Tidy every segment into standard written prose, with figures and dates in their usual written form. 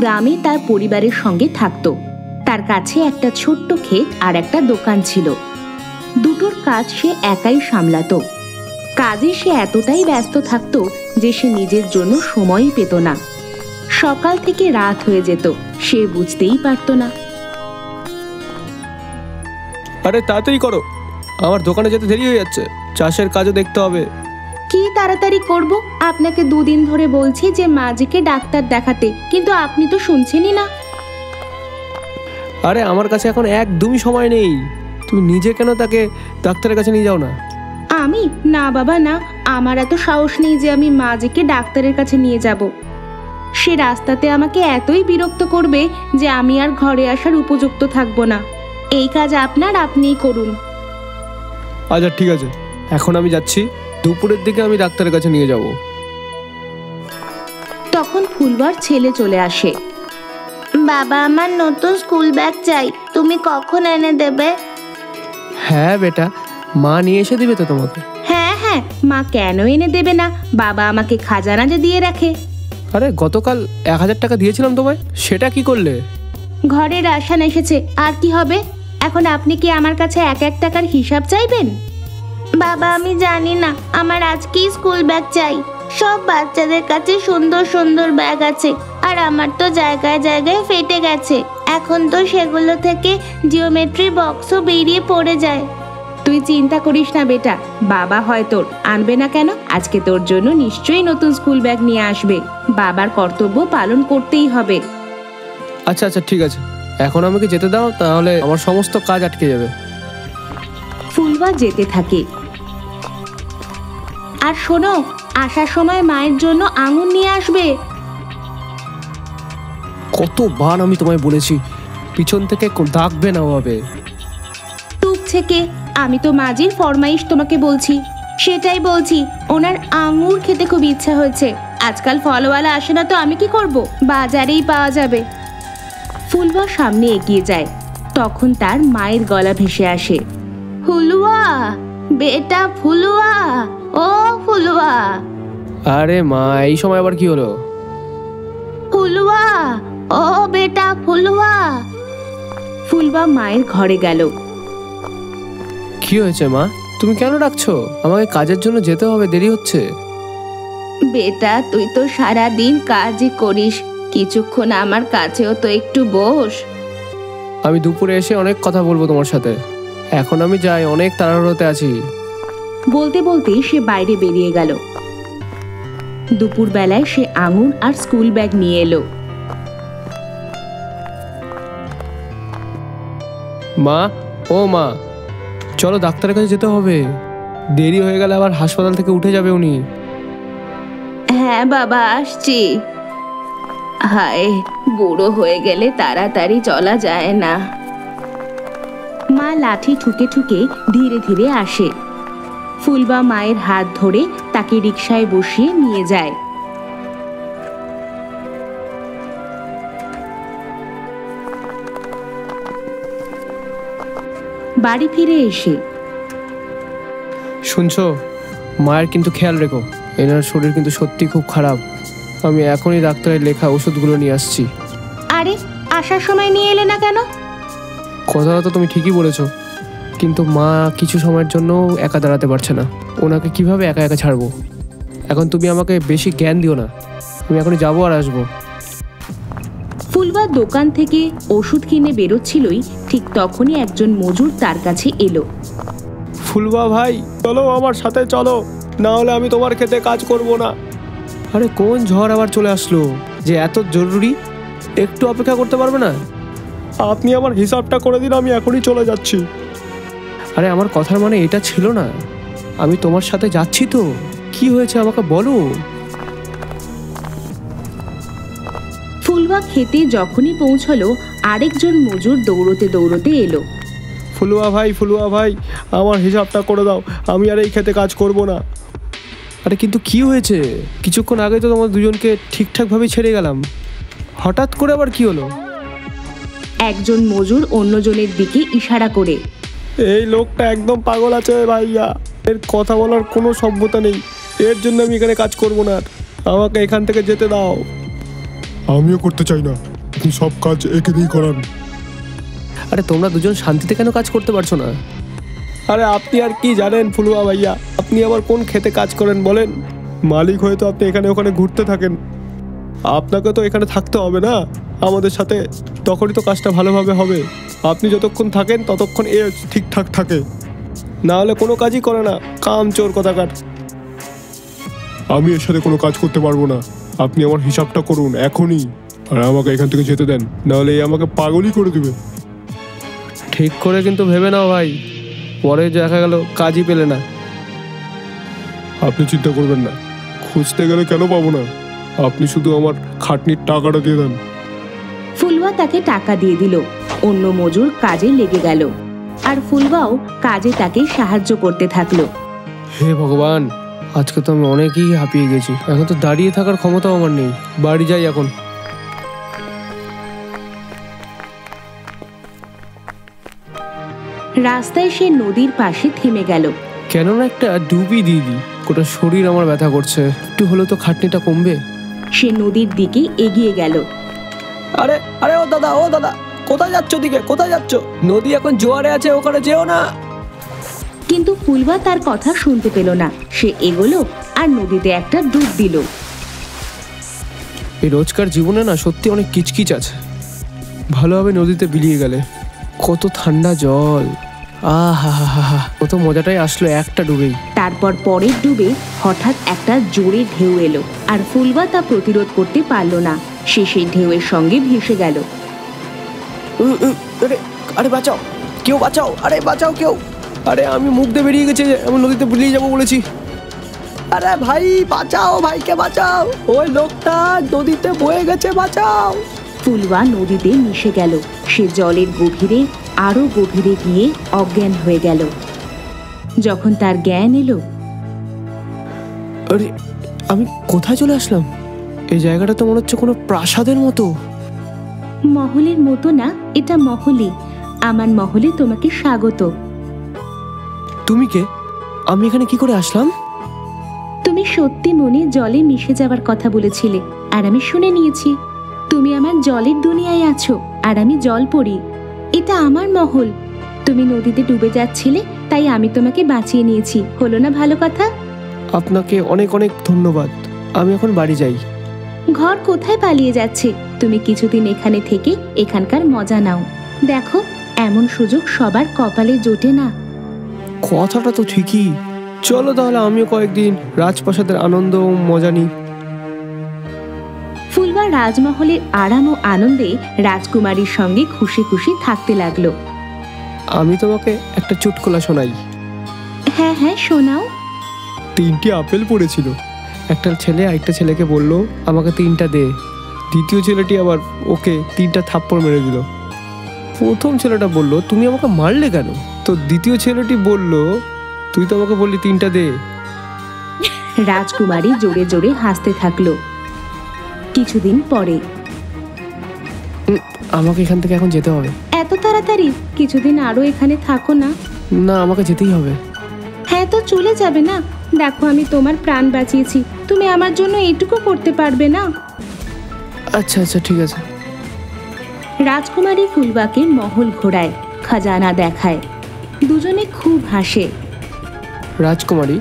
গ্রামে তার পরিবারের সঙ্গে থাকত। তার কাছে একটা ছোট্ট ক্ষেত আর একটা দোকান ছিল। দুটোর কাজ সে একাই সামলাতো। কাজে সে এতটাই ব্যস্ত থাকতো যে সে নিজের জন্য সময়ই পেত না। সকাল থেকে রাত হয়ে যেত, সে বুঝতেই পারত না। আরে তাড়াতাড়ি করো, আমার দোকানে যেতে দেরি হয়ে যাচ্ছে, চাষের কাজও দেখতে হবে। কি তাড়াতাড়ি করব? আপনাকে 2 দিন ধরে বলছি যে মাঝিকে ডাক্তার দেখাতে, কিন্তু আপনি তো শুনছেনই না। আরে আমার কাছে এখন একদমই সময় নেই, তুমি নিজে কেন তাকে ডাক্তারের কাছে নিয়ে যাও না? আমি না বাবা না, আমার এত সাহস নেই যে আমি মাঝিকে ডাক্তারের কাছে নিয়ে যাব। সে রাস্তাতে আমাকে এতই বিরক্ত করবে যে আমি আর ঘরে আসার উপযুক্ত থাকবো না। এই কাজ আপনিই করুন। আচ্ছা ঠিক আছে, এখন আমি যাচ্ছি, দুপুরের দিকে আমি ডাক্তারের কাছে নিয়ে যাব। তখন ফুলবার ছেলে চলে আসে। বাবা, আমার নতুন স্কুল ব্যাগ চাই, তুমি কখন এনে দেবে? হ্যাঁ বেটা, মা নিয়ে এসে দিবে তো তোমাকে। হ্যাঁ হ্যাঁ, মা কেন এনে দেবে না? বাবা আমাকে খাজানাতে দিয়ে রাখে। আরে গতকাল 1000 টাকা দিয়েছিলাম তোমায়, সেটা কি করলে? ঘরে রাশন এসেছে, আর কি হবে? এখন আপনি কি আমার কাছে 1 টাকার হিসাব চাইবেন? বাবা, আমি জানি না, আমার আজকেই স্কুল ব্যাগ চাই। সব বাচ্চাদের কাছে সুন্দর সুন্দর ব্যাগ আছে, আর আমার তো জায়গায় জায়গায় ফেটে গেছে। এখন তো সেগুলো থেকে জিওমেট্রি বক্সও বেরিয়ে পড়ে যায়। তুই চিন্তা করিস না বেটা, বাবা হয় তোর, আনবে না কেন? আজকে তোর জন্য নিশ্চয়ই নতুন স্কুল ব্যাগ নিয়ে আসবে। বাবার কর্তব্য পালন করতেই হবে। আচ্ছা আচ্ছা ঠিক আছে, এখন আমাকে যেতে দাও, তাহলে আমার সমস্ত কাজ আটকে যাবে। ফুলবা যেতে থাকে। আর শোনো, আসার সময় মায়ের জন্য আঙুর নিয়ে আসবে। কতবার আমি তোমায় বলেছি পিছন থেকে ডাকবে না ওভাবে। টুক থেকে আমি তো মাঝির ফরমাইশ তোমাকে বলছি, সেটাই বলছি। ওনার আঙুর খেতে খুব ইচ্ছা হয়েছে। আজকাল ফলওয়ালা আসে না তো আমি কি করব? বাজারেই পাওয়া যাবে। ফুলবা সামনে এগিয়ে যায়, তখন তার মায়ের গলা ভেসে আসে। ফুলুয়া, বেটা ফুলুয়া, ও ফুলুয়া। আরে মা, এই সময় আবার কি হলো? ফুলুয়া, ও বেটা ফুলুয়া। ফুলবা মায়ের ঘরে গেল। কি হয়েছে মা, তুমি কেন ডাকছো? আমাকে কাজের জন্য যেতে হবে, দেরি হচ্ছে। বেটা, তুই তো সারা দিন কাজই করিস, কিছুক্ষণ আমার কাছেও তো একটু বস। আমি দুপুরে এসে অনেক কথা বলবো তোমার সাথে, এখন আমি যাই, অনেক তাড়াহুড়োতে আছি। বলতে বলতে সে বাইরে বেরিয়ে গেল। দুপুর বেলায় সে আঙুর আর স্কুল ব্যাগ নিয়ে এলো। মা, ও মা, চলো ডাক্তারের কাছে যেতে হবে, দেরি হয়ে গেলে আবার হাসপাতাল থেকে উঠে যাবে উনি। হ্যাঁ বাবা, আসছি। হায়, বুড়ো হয়ে গেলে তাড়াতাড়ি চলা যায় না। মা লাঠি ঠুকে ঠুকে ধীরে ধীরে আসে। ফুলবা মায়ের হাত ধরে তাকে রিকশায় বসিয়ে নিয়ে যায়। বাড়ি ফিরে এসে, শুনছো, মায়ের কিন্তু খেয়াল রেখো, এনার শরীর কিন্তু সত্যি খুব খারাপ। আমি এখনই ডাক্তারের লেখা ওষুধগুলো নিয়ে আসছি। আরে আসার সময় নিয়ে এলে না কেন? কথাটা তো তুমি ঠিকই বলেছো, কিন্তু মা কিছু সময়ের জন্য একা দাঁড়াতে পারছে না, ওনাকে কিভাবে একা একা ছাড়বো? এখন তুমি আমাকে বেশি জ্ঞান দিও না, আমি এখনই যাবো আর আসবো। ফুলবা দোকান থেকে ওষুধ কিনে বেরোচ্ছিলই, ঠিক তখনই একজন মজুর তার কাছে এলো। ফুলবা ভাই, চলো আমার সাথে চলো, না হলে আমি তোমার খেতে কাজ করব না। আরে কোন ঝড় আবার চলে আসলো যে এত জরুরি? একটু অপেক্ষা করতে পারবে না? আপনি আমার হিসাবটা করে দিন, আমি এখনই চলে যাচ্ছি। আরে আমার কথার মানে এটা ছিল না, আমি তোমার সাথে যাচ্ছি তো। কি হয়েছে আমাকে বলো। ফুলবা খেতে যখনই পৌঁছলো, আরেকজন মজুর দৌড়তে দৌড়তে এলো। ফুলুয়া ভাই, আমার হিসাবটা করে দাও, আমি আর এই খেতে কাজ করব না। আরে কিন্তু কি হয়েছে? কিছুক্ষণ আগে তো তোমার দুজনকে ঠিকঠাকভাবে ছেড়ে গেলাম, হঠাৎ করে আবার কি হলো? একজন মজুর অন্যজনের দিকে ইশারা করে, এই লোকটা একদম পাগল আছে ভাইয়া, এর কথা বলার কোনো সভ্যতা নেই, এর জন্য আমি এখানে কাজ করব না, আমাকে এখান থেকে যেতে দাও। আমিও করতে চাই না, আপনি সব কাজ একে দিয়ে করান। আরে তোমরা দুজন শান্তিতে কেন কাজ করতে পারছো না? আরে আপনি আর কি জানেন ফুলুয়া ভাইয়া, আপনি আবার কোন খেতে কাজ করেন বলেন? মালিক হয়ে তো আপনি এখানে ওখানে ঘুরতে থাকেন, আপনাকে তো এখানে থাকতে হবে না আমাদের সাথে, তখনই তো কাজটা ভালোভাবে হবে। আপনি যতক্ষণ থাকেন ততক্ষণ এ ঠিকঠাক থাকে, না হলে কোনো কাজই করে না, কাম চোর কথাকার। আমি এর সাথে কোনো কাজ করতে পারবো না, আপনি আমার হিসাবটা করুন এখনই, আর আমাকে এখান থেকে যেতে দেন, নাহলে এই আমাকে পাগলই করে দেবে। ঠিক করে কিন্তু ভেবে নাও ভাই, পরে দেখা গেল কাজই পেলে না। আপনি চিন্তা করবেন না, খুঁজতে গেলে কেন পাবো না, আপনি শুধু আমার খাটনির টাকাটা দিয়ে দেন। ফুলওয়া তাকে টাকা দিয়ে দিল। অন্য মজুর কাজে লেগে গেল, আর ফুলওয়াও কাজে তাকে সাহায্য করতে থাকলো। হে ভগবান, আজকে তো আমি অনেকই হাঁপিয়ে গেছি, এখন তো দাঁড়িয়ে থাকার ক্ষমতাও আমার নেই। বাড়ি যাই এখন। রাস্তায় সে নদীর পাশে থেমে গেল। কেননা একটা ডুবি দিয়ে দিই, গোটা শরীর আমার ব্যথা করছে, একটু হলেও তো খাটনিটা কমবে। সে নদীর দিকে এগিয়ে গেল। আরে আরে ও দাদা, কোথায় যাচ্ছ? দিকে কোথায় যাচ্ছ? নদী এখন জোয়ারে আছে, ওখানে যেও না। কিন্তু ফুলওয়া তার কথা শুনতে পেল না। সে এগোলো আর নদীতে একটা ডুব দিল। এই রোজকার জীবনে না সত্যি অনেক কিচকিচ আছে। ভালোভাবে নদীতে বিলিয়ে গেলে, কত ঠান্ডা জল, আহা হা হা হা, কত মজাটাই আসলো একটা ডুবেই। তারপর পরের ডুবে হঠাৎ একটা জোরে ঢেউ এলো, আর ফুলওয়া তা প্রতিরোধ করতে পারল না। সে সেই ঢেউয়ের সঙ্গে ভেসে গেল। আরে আরে বাঁচাও, কেউ বাঁচাও, আরে বাঁচাও কেউ। আরে আমি মুখ দিয়ে বেরিয়ে গেছে, আমি নদীতে বিলিয়ে যাবো বলেছি। আরে ভাই বাঁচাও, ভাইকে বাঁচাও, ওই লোকটা নদীতে বয়ে গেছে, বাঁচাও। ফুলওয়া নদীতে মিশে গেল। সে জলের গভীরে আরো গভীরে গিয়ে অজ্ঞান হয়ে গেল। যখন তার জ্ঞান এলো, আরে আমি কোথায় চলে আসলাম? এই জায়গাটা তো মনে হচ্ছে কোনো প্রাসাদের মতো। মহলের মতো না, এটা মহলে। আমার মহলে তোমাকে স্বাগত। তুমি কে? আমি এখানে কি করে আসলাম? তুমি সত্যি মনে জলে মিশে যাওয়ার কথা বলেছিলে, আর আমি শুনে নিয়েছি। তুমি আমার জলের দুনিয়ায় আছো, আর আমি জল পড়ি। এটা আমার মহল। তুমি নদীতে ডুবে যাচ্ছিলে, তাই আমি তোমাকে বাঁচিয়ে নিয়েছি। হলো না ভালো কথা? আপনাকে অনেক অনেক ধন্যবাদ। আমি এখন বাড়ি যাই। ঘর কোথায় পালিয়ে যাচ্ছে? তুমি কিছুদিন এখানে থেকে এখানকার মজা নাও। দেখো, এমন সুযোগ সবার কপালে জোটে না। কথাটা তো ঠিকই। চলো তাহলে আমিও কয়েকদিন রাজপ্রাসাদের আনন্দ ও মজা নিই। ফুলওয়া রাজমহলের আরাম ও আনন্দে রাজকুমারীর সঙ্গে খুশি খুশি থাকতে লাগলো। আমি তোমাকে একটা চুটকুলা শোনাই। হ্যাঁ হ্যাঁ, শোনাও। 3টি আপেল পড়েছিল। একটা ছেলে আরেকটা ছেলেকে বলল, আমাকে 3টা দে। দ্বিতীয় ছেলেটি আবার ওকে 3টা থাপ্পড় মেরে দিল। প্রথম ছেলেটা বলল, তুমি আমাকে মারলে কেন? তো দ্বিতীয় ছেলেটি বলল, তুই তো আমাকে বললি 3টা দে। রাজকুমারী জোরে জোরে হাসতে থাকলো। কিছুদিন পরে, আমাকে এখান থেকে এখন যেতে হবে। এত তাড়াতাড়ি? কিছুদিন আরো এখানে থাকো না। না, আমাকে যেতেই হবে। হ্যাঁ, তো চলে যাবে না? দেখো, আমি তোমার প্রাণ বাঁচিয়েছি, তুমি আমার জন্য এটুকু করতে পারবে না? আচ্ছা আচ্ছা, ঠিক আছে। রাজকুমারী ফুলওয়াকে মহল ঘোরায়, খাজানা দেখায়। দুজনে খুব হাসে। রাজকুমারী,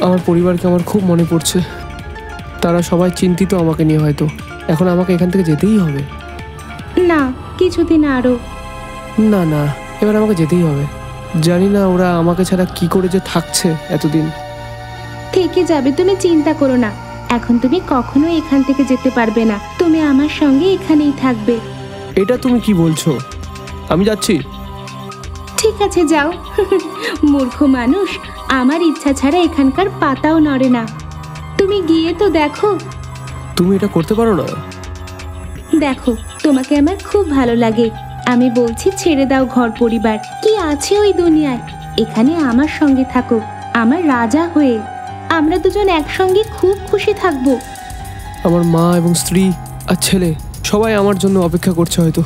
আমার পরিবারকে আমার খুব মনে পড়ছে। তারা সবাই চিন্তিত আমাকে নিয়ে, হয়তো এখন আমাকে এখান থেকে যেতেই হবে। না, কিছুদিন আরো। না না, এবার আমাকে যেতেই হবে। জানি না ওরা আমাকে ছাড়া কি করে যে থাকছে এতদিন। থেকে যাবে, তুমি চিন্তা করো না। এখন তুমি কখনো এখান থেকে যেতে পারবে না। তুমি আমার সঙ্গে এখানেই থাকবে। এটা তুমি কি বলছো? আমি যাচ্ছি। ঠিক আছে, যাও। মূর্খ মানুষ, আমার ইচ্ছা ছাড়া এখানকার পাতাও নড়ে না। তুমি গিয়ে তো দেখো। তুমি এটা করতে পারো না? দেখো, তোমাকে আমার খুব ভালো লাগে। আমি বলছি, ছেড়ে দাও ঘর পরিবার, কি আছে ওই দুনিয়ায়। এখানে আমার সঙ্গে থাকো, আমার রাজা হয়ে। আমরা দুজন একসঙ্গে খুব খুশি থাকবো। আমার মা এবং স্ত্রী আর ছেলে সবাই আমার জন্য অপেক্ষা করছে হয়তো।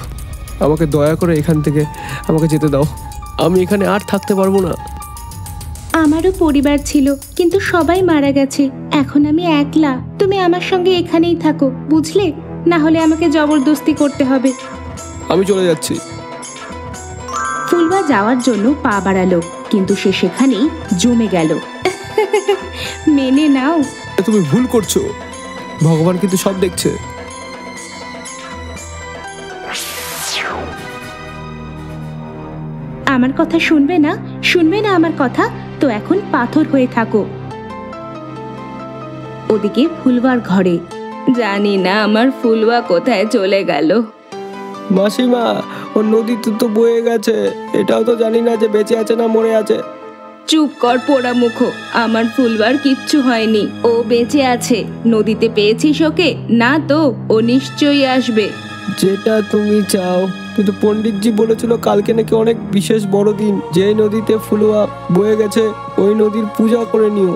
আমাকে দয়া করে এখান থেকে আমাকে যেতে দাও। আমি এখানে আর থাকতে পারবো না। আমারও পরিবার ছিল, কিন্তু সবাই মারা গেছে। এখন আমি একলা। তুমি আমার সঙ্গে এখানেই থাকো, বুঝলে? না হলে আমাকে জবরদস্তি করতে হবে। আমি চলে যাচ্ছি। ফুলবা যাওয়ার জন্য পা বাড়ালো, কিন্তু সে সেখানেই জমে গেল। মেনে নাও। তুমি ভুল করছো, ভগবান কিন্তু সব দেখছে। আমার কথা শুনবে না? শুনবে না আমার কথা? তো এখন পাথর হয়ে থাকো। ওদিকে ফুলবার ঘরে, জানি না আমার ফুলবা কোথায় চলে গেল। মাসিমা, ও নদীতে তো বয়ে গেছে, এটাও তো জানি না যে বেঁচে আছে না মরে আছে। চুপ কর পোড়া মুখো, আমার ফুলবার কিচ্ছু হয়নি, ও বেঁচে আছে। নদীতে পেয়েছিস ওকে? না তো, ও নিশ্চয়ই আসবে। যেটা তুমি চাও, কিন্তু পণ্ডিতজি বলেছিল কালকে নাকি অনেক বিশেষ বড় দিন, যে নদীতে ফুলুয়া বয়ে গেছে ওই নদীর পূজা করে নিও।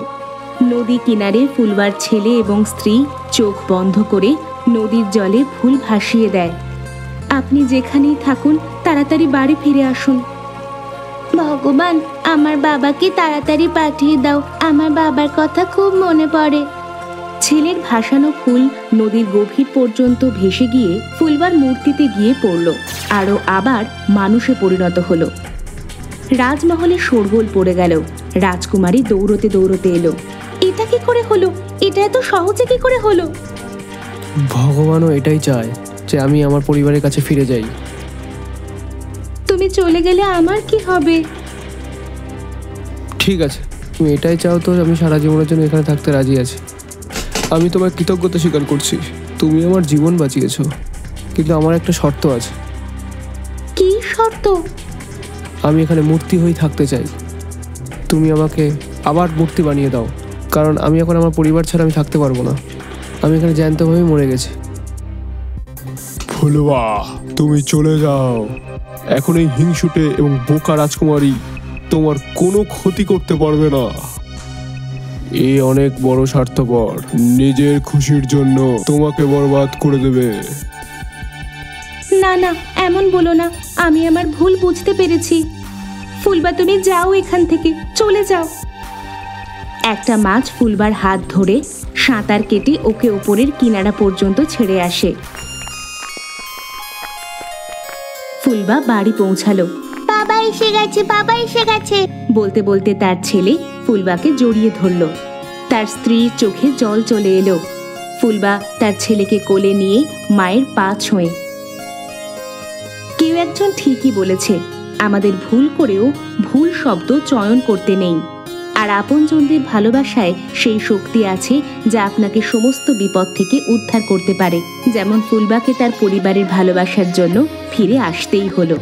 নদী কিনারে ফুলবার ছেলে এবং স্ত্রী চোখ বন্ধ করে নদীর জলে ফুল ভাসিয়ে দেয়। আপনি যেখানেই থাকুন তাড়াতাড়ি বাড়ি ফিরে আসুন। ভগবান, আমার বাবাকে তাড়াতাড়ি পাঠিয়ে দাও, আমার বাবার কথা খুব মনে পড়ে। ছেলের ভাসানো ফুল নদীর গভীর পর্যন্ত ভেসে গিয়ে ফুলবার মূর্তিতে গিয়ে পড়ল, আরও আবার মানুষে পরিণত হলো। রাজমহলে শোরগোল পড়ে গেল। রাজকুমারী দৌড়তে দৌড়তে এলো। এটা কি করে হলো? এটা এত সহজে কি করে হলো? ভগবানও এটাই চায় যে আমি আমার পরিবারের কাছে ফিরে যাই। তুমি চলে গেলে আমার কি হবে? ঠিক আছে, তুমি এটাই চাও তো আমি সারা জীবনের জন্য এখানে থাকতে রাজি আছি। আমি তোমার কৃতজ্ঞতা স্বীকার করছি, তুমি আমার জীবন বাঁচিয়েছো, কিন্তু আমার একটা শর্ত আছে। কি শর্ত? আমি এখানে মূর্তি হয়েই থাকতে চাই। তুমি আমাকে আবার মূর্তি বানিয়ে দাও, কারণ আমি এখন আমার পরিবার ছাড়া আমি থাকতে পারবো না। আমি এখানে জ্যান্তভাবে মরে গেছি। ফুলুয়া, তুমি চলে যাও। এখন এই হিংসুটে এবং বোকা রাজকুমারী তোমার কোনো ক্ষতি করতে পারবে না। এ অনেক বড় স্বার্থপর, নিজের খুশির জন্য তোমাকে বরবাদ করে দেবে। না না, এমন বলো না, আমি আমার ভুল বুঝতে পেরেছি। ফুলবা, তুমি যাও এখান থেকে, চলে যাও। একটা মাছ ফুলবার হাত ধরে সাঁতার কেটে ওকে উপরের কিনারা পর্যন্ত ছেড়ে আসে। ফুলবা বাড়ি পৌঁছালো। বাবা এসে গেছে, বাবা এসে গেছে। বলতে বলতে তার ছেলে ফুলবাকে জড়িয়ে ধরল। তার স্ত্রীর চোখে জল চলে এলো। ফুলবা তার ছেলেকে কোলে নিয়ে মায়ের পা ছোঁয়ে। কেউ একজন ঠিকই বলেছে, আমাদের ভুল করেও ভুল শব্দ চয়ন করতে নেই। আর আপনজনদের ভালোবাসায় সেই শক্তি আছে যা আপনাকে সমস্ত বিপদ থেকে উদ্ধার করতে পারে। যেমন ফুলবাকে তার পরিবারের ভালোবাসার জন্য ফিরে আসতেই হলো।